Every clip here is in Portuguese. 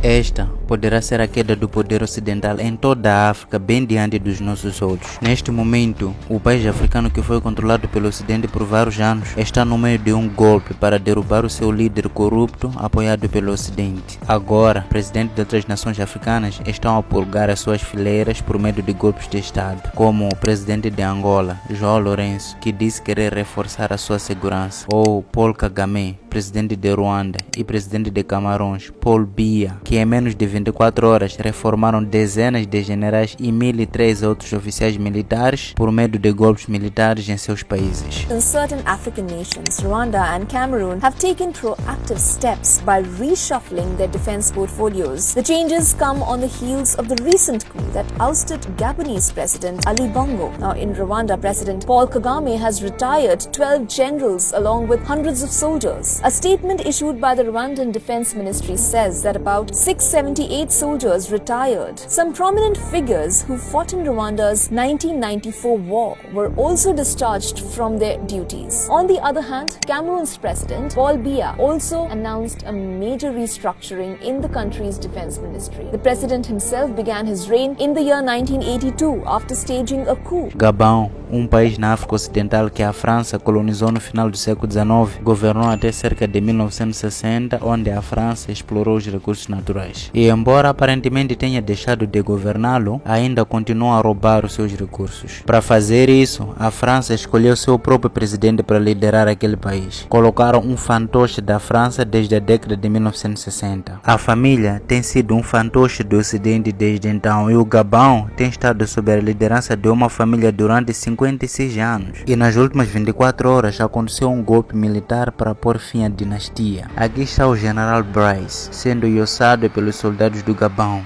Esta poderá ser a queda do poder ocidental em toda a África, bem diante dos nossos olhos. Neste momento, o país africano que foi controlado pelo Ocidente por vários anos está no meio de um golpe para derrubar o seu líder corrupto, apoiado pelo Ocidente. Agora, presidentes de outras nações africanas estão a pulgar as suas fileiras por meio de golpes de Estado, como o presidente de Angola, João Lourenço, que disse querer reforçar a sua segurança, ou Paul Kagame, presidente de Ruanda, e presidente de Camarões, Paul Biya, que em menos de 24 horas reformaram dezenas de generais e 1.003 outros oficiais militares por meio de golpes militares em seus países. In certain African nations, Rwanda and Cameroon have taken proactive steps by reshuffling their defense portfolios. The changes come on the heels of the recent coup that ousted Gabonese President Ali Bongo. Now in Rwanda, President Paul Kagame has retired 12 generals along with hundreds of soldiers. A statement issued by the Rwandan Defense Ministry says that about 678 soldiers retired. Some prominent figures who fought in Rwanda's 1994 war were also discharged from their duties. On the other hand, Cameroon's President Paul Biya also announced a major restructuring in the country's defense ministry. The president himself began his reign in the year 1982 after staging a coup. Gabão, país na África Ocidental que a França colonizou no final do século XIX, governou até cerca de 1960, onde a França explorou os recursos naturais. E embora aparentemente tenha deixado de governá-lo, ainda continua a roubar os seus recursos. Para fazer isso, a França escolheu seu próprio presidente para liderar aquele país. Colocaram um fantoche da França desde a década de 1960. A família tem sido um fantoche do Ocidente desde então, e o Gabão tem estado sob a liderança de uma família durante 56 anos. E nas últimas 24 horas aconteceu um golpe militar para pôr fim à dinastia. Aqui está o general Bryce, sendo ioçado pelos soldados do Gabão.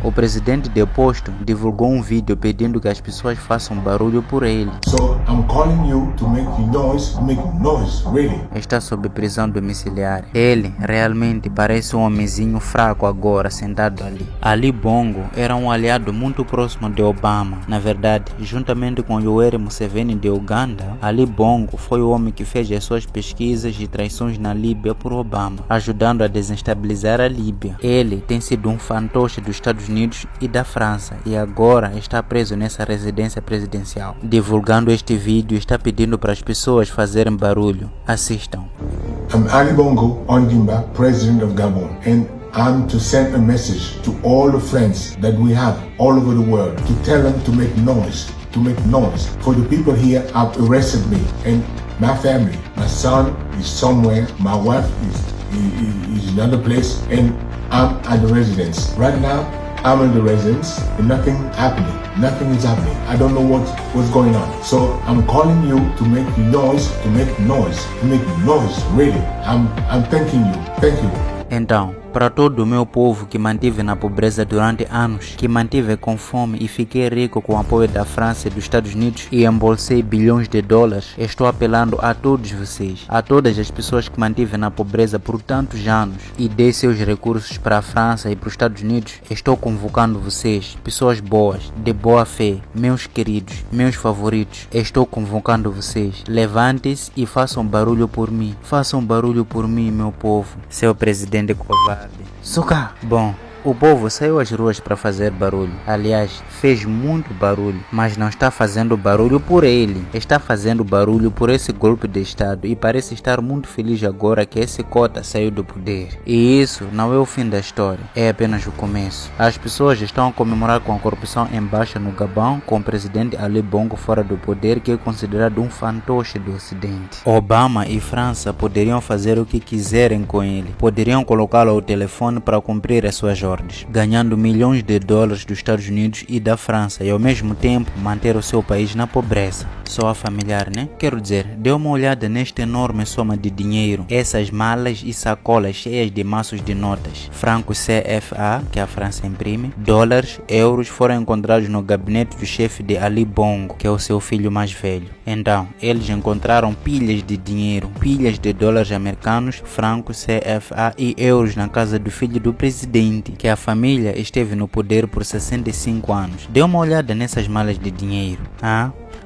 O presidente deposto divulgou um vídeo pedindo que as pessoas façam barulho por ele. So I'm calling you to make noise, really. Está sob prisão domiciliar. Ele realmente parece um homenzinho fraco agora, sentado ali. Ali Bongo era um aliado muito próximo de Obama. Na verdade, juntamente com Yoweri Museveni de Uganda, Ali Bongo foi o homem que fez as suas pesquisas e traições na Líbia por Obama, ajudando a desestabilizar a Líbia. Ele tem sido um fantoche dos Estados Unidos e da França e agora está preso nessa residência presidencial. Divulgando este vídeo, está pedindo para as pessoas fazerem barulho. Assistam. I'm Ali Bongo Ondimba, President of Gabon, and I'm to send a message to all the friends that we have all over the world to tell them to make noise. For the people here have arrested me and my family. My son is somewhere, my wife is in another place, and I'm at the residence. Right now, I'm in the residence and nothing is happening. I don't know what's going on. So I'm calling you to make noise, really. I'm thanking you. Thank you. Então, para todo o meu povo que mantive na pobreza durante anos, que mantive com fome e fiquei rico com o apoio da França e dos Estados Unidos e embolsei bilhões de dólares, estou apelando a todos vocês, a todas as pessoas que mantive na pobreza por tantos anos e dei seus recursos para a França e para os Estados Unidos. Estou convocando vocês, pessoas boas, de boa fé, meus queridos, meus favoritos. Estou convocando vocês. Levantem-se e façam barulho por mim. Façam barulho por mim, meu povo. Seu presidente covarde. Suca! Bom, o povo saiu às ruas para fazer barulho. Aliás, fez muito barulho, mas não está fazendo barulho por ele. Está fazendo barulho por esse golpe de Estado e parece estar muito feliz agora que esse cota saiu do poder. E isso não é o fim da história, é apenas o começo. As pessoas estão a comemorar com a corrupção em baixa no Gabão, com o presidente Ali Bongo fora do poder, que é considerado um fantoche do Ocidente. Obama e França poderiam fazer o que quiserem com ele. Poderiam colocá-lo ao telefone para cumprir as suas ordens, ganhando milhões de dólares dos Estados Unidos e da França e ao mesmo tempo manter o seu país na pobreza. Só a familiar, né? Quero dizer, dê uma olhada nesta enorme soma de dinheiro, essas malas e sacolas cheias de maços de notas, francos CFA, que a França imprime, dólares, euros foram encontrados no gabinete do chefe de Ali Bongo, que é o seu filho mais velho. Então, eles encontraram pilhas de dinheiro, pilhas de dólares americanos, francos CFA e euros na casa do filho do presidente, que a família esteve no poder por 65 anos. Dê uma olhada nessas malas de dinheiro.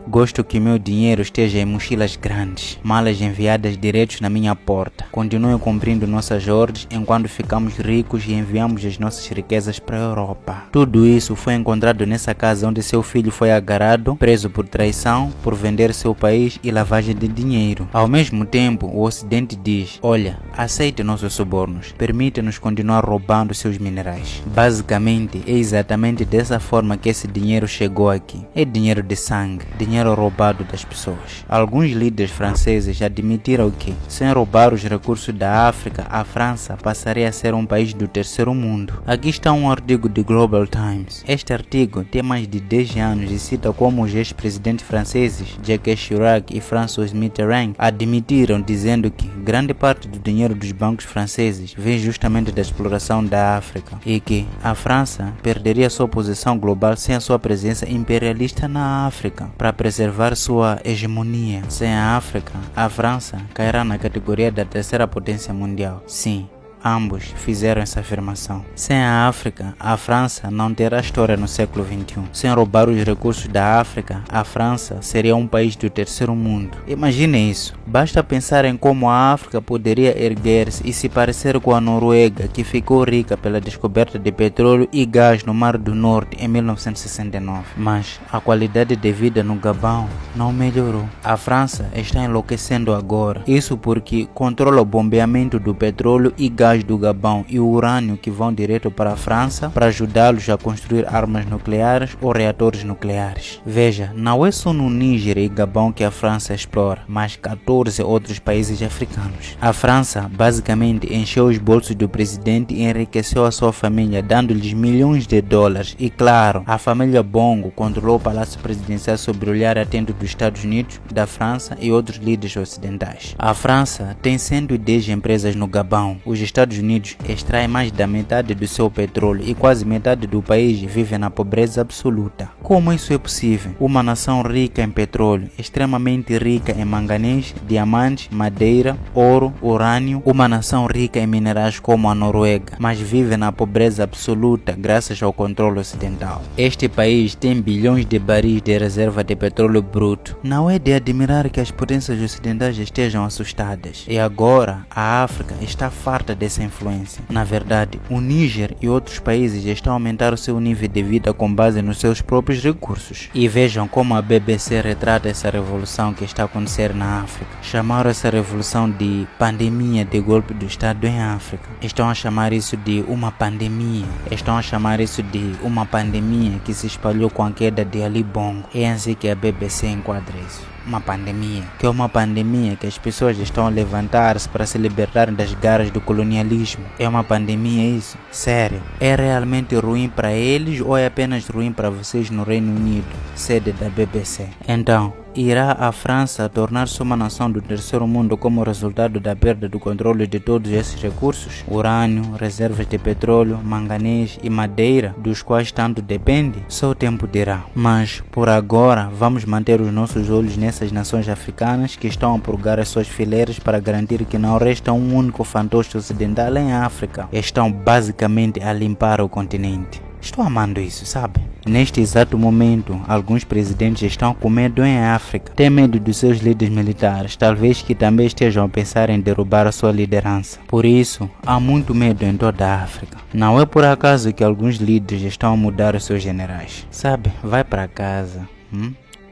Gosto que meu dinheiro esteja em mochilas grandes, malas enviadas direto na minha porta. Continue cumprindo nossas ordens enquanto ficamos ricos e enviamos as nossas riquezas para a Europa. Tudo isso foi encontrado nessa casa onde seu filho foi agarrado, preso por traição, por vender seu país e lavagem de dinheiro. Ao mesmo tempo, o Ocidente diz: olha, aceite nossos subornos, permita-nos continuar roubando seus minerais. Basicamente, é exatamente dessa forma que esse dinheiro chegou aqui. É dinheiro de sangue, dinheiro roubado das pessoas. Alguns líderes franceses admitiram que, sem roubar os recursos da África, a França passaria a ser um país do terceiro mundo. Aqui está um artigo de Global Times. Este artigo tem mais de 10 anos e cita como os ex-presidentes franceses Jacques Chirac e François Mitterrand admitiram, dizendo que grande parte do dinheiro dos bancos franceses vem justamente da exploração da África e que a França perderia sua posição global sem a sua presença imperialista na África para preservar sua hegemonia. Sem a África, a França cairá na categoria da terceira potência mundial. Sim, ambos fizeram essa afirmação. Sem a África, a França não terá história no século XXI. Sem roubar os recursos da África, a França seria um país do terceiro mundo. Imagine isso. Basta pensar em como a África poderia erguer-se e se parecer com a Noruega, que ficou rica pela descoberta de petróleo e gás no Mar do Norte em 1969. Mas a qualidade de vida no Gabão não melhorou. A França está enlouquecendo agora. Isso porque controla o bombeamento do petróleo e gás do Gabão e o urânio que vão direto para a França para ajudá-los a construir armas nucleares ou reatores nucleares. Veja, não é só no Níger e Gabão que a França explora, mas 14 outros países africanos. A França basicamente encheu os bolsos do presidente e enriqueceu a sua família, dando-lhes milhões de dólares. E claro, a família Bongo controlou o palácio presidencial sob o olhar atento dos Estados Unidos, da França e outros líderes ocidentais. A França tem 110 empresas no Gabão. Os Estados Unidos extraem mais da metade do seu petróleo e quase metade do país vive na pobreza absoluta. Como isso é possível? Uma nação rica em petróleo, extremamente rica em manganês, diamantes, madeira, ouro, urânio, uma nação rica em minerais como a Noruega, mas vive na pobreza absoluta graças ao controle ocidental. Este país tem bilhões de baris de reserva de petróleo bruto. Não é de admirar que as potências ocidentais estejam assustadas. E agora, a África está farta dessa influência. Na verdade, o Níger e outros países estão a aumentar o seu nível de vida com base nos seus próprios recursos. E vejam como a BBC retrata essa revolução que está a acontecer na África. Chamaram essa revolução de pandemia de golpe do Estado em África. Estão a chamar isso de uma pandemia. Estão a chamar isso de uma pandemia que se espalhou com a queda de Ali Bongo. É assim que a BBC enquadra isso. Uma pandemia, que é uma pandemia que as pessoas estão a levantar-se para se libertarem das garras do colonialismo. É uma pandemia isso? Sério? É realmente ruim para eles ou é apenas ruim para vocês no Reino Unido, sede da BBC? Então, irá a França tornar-se uma nação do terceiro mundo como resultado da perda do controle de todos esses recursos? Urânio, reservas de petróleo, manganês e madeira, dos quais tanto depende? Só o tempo dirá. Mas, por agora, vamos manter os nossos olhos nessas nações africanas que estão a purgar as suas fileiras para garantir que não resta um único fantoche ocidental em África. Estão basicamente a limpar o continente. Estou amando isso, sabe? Neste exato momento, alguns presidentes estão com medo em África. Têm medo dos seus líderes militares, talvez que também estejam a pensar em derrubar a sua liderança. Por isso, há muito medo em toda a África. Não é por acaso que alguns líderes estão a mudar os seus generais. Sabe, vai para casa.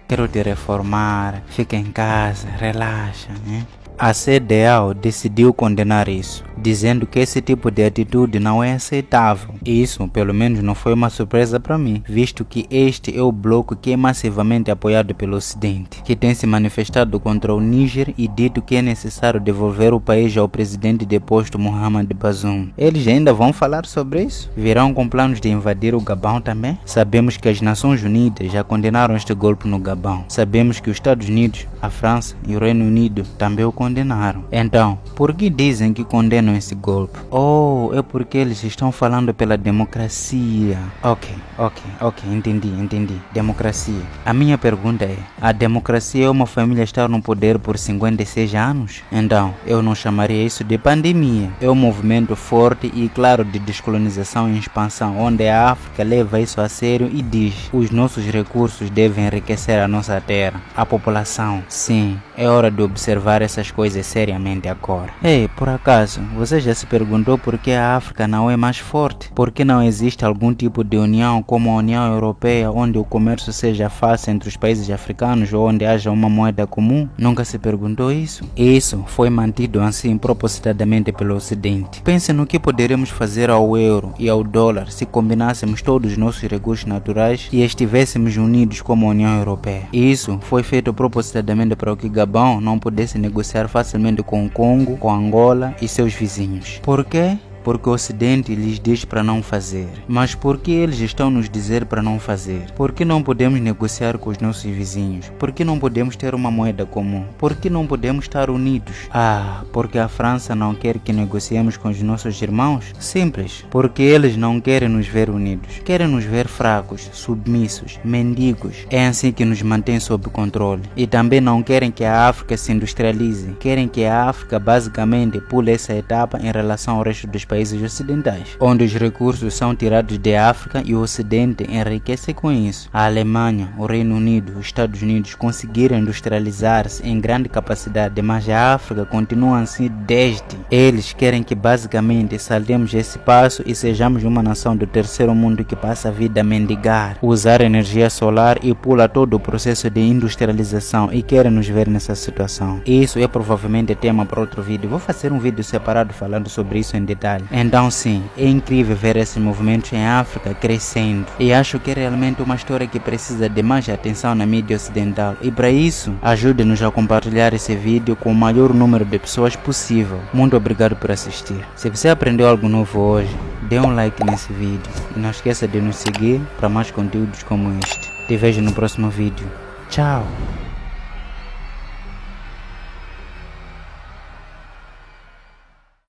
Quero te reformar, fica em casa, relaxa, A CDAO decidiu condenar isso, dizendo que esse tipo de atitude não é aceitável. Isso, pelo menos, não foi uma surpresa para mim, visto que este é o bloco que é massivamente apoiado pelo Ocidente, que tem se manifestado contra o Níger e dito que é necessário devolver o país ao presidente deposto Mohamed Bazoum. Eles ainda vão falar sobre isso? Virão com planos de invadir o Gabão também? Sabemos que as Nações Unidas já condenaram este golpe no Gabão. Sabemos que os Estados Unidos, a França e o Reino Unido também o condenaram. condenaram. Então, por que dizem que condenam esse golpe? Oh, é porque eles estão falando pela democracia. Ok, entendi. Democracia. A minha pergunta é, a democracia é uma família estar no poder por 56 anos? Então, eu não chamaria isso de pandemia. É um movimento forte e claro de descolonização e expansão, onde a África leva isso a sério e diz, os nossos recursos devem enriquecer a nossa terra, a população. Sim, é hora de observar essas coisas seriamente agora. Ei, por acaso, você já se perguntou por que a África não é mais forte? Por que não existe algum tipo de união como a União Europeia, onde o comércio seja fácil entre os países africanos ou onde haja uma moeda comum? Nunca se perguntou isso? Isso foi mantido assim propositadamente pelo Ocidente. Pense no que poderíamos fazer ao euro e ao dólar se combinássemos todos os nossos recursos naturais e estivéssemos unidos como a União Europeia. Isso foi feito propositadamente para que Gabão não pudesse negociar facilmente com o Congo, com Angola e seus vizinhos. Por quê? Porque o Ocidente lhes diz para não fazer. Mas por que eles estão nos dizer para não fazer? Por que não podemos negociar com os nossos vizinhos? Por que não podemos ter uma moeda comum? Por que não podemos estar unidos? Porque a França não quer que negociemos com os nossos irmãos? Simples. Porque eles não querem nos ver unidos. Querem nos ver fracos, submissos, mendigos. É assim que nos mantém sob controle. E também não querem que a África se industrialize. Querem que a África basicamente pule essa etapa em relação ao resto dos países ocidentais, onde os recursos são tirados da África e o Ocidente enriquece com isso. A Alemanha, o Reino Unido, os Estados Unidos conseguiram industrializar-se em grande capacidade, mas a África continua assim desde. Eles querem que basicamente saltemos esse passo e sejamos uma nação do terceiro mundo que passa a vida a mendigar, usar energia solar e pula todo o processo de industrialização e querem nos ver nessa situação. Isso é provavelmente tema para outro vídeo. Vou fazer um vídeo separado falando sobre isso em detalhe. Então sim, é incrível ver esses movimentos em África crescendo e acho que é realmente uma história que precisa de mais atenção na mídia ocidental e para isso, ajude-nos a compartilhar esse vídeo com o maior número de pessoas possível. Muito obrigado por assistir. Se você aprendeu algo novo hoje, dê um like nesse vídeo e não esqueça de nos seguir para mais conteúdos como este. Te vejo no próximo vídeo. Tchau!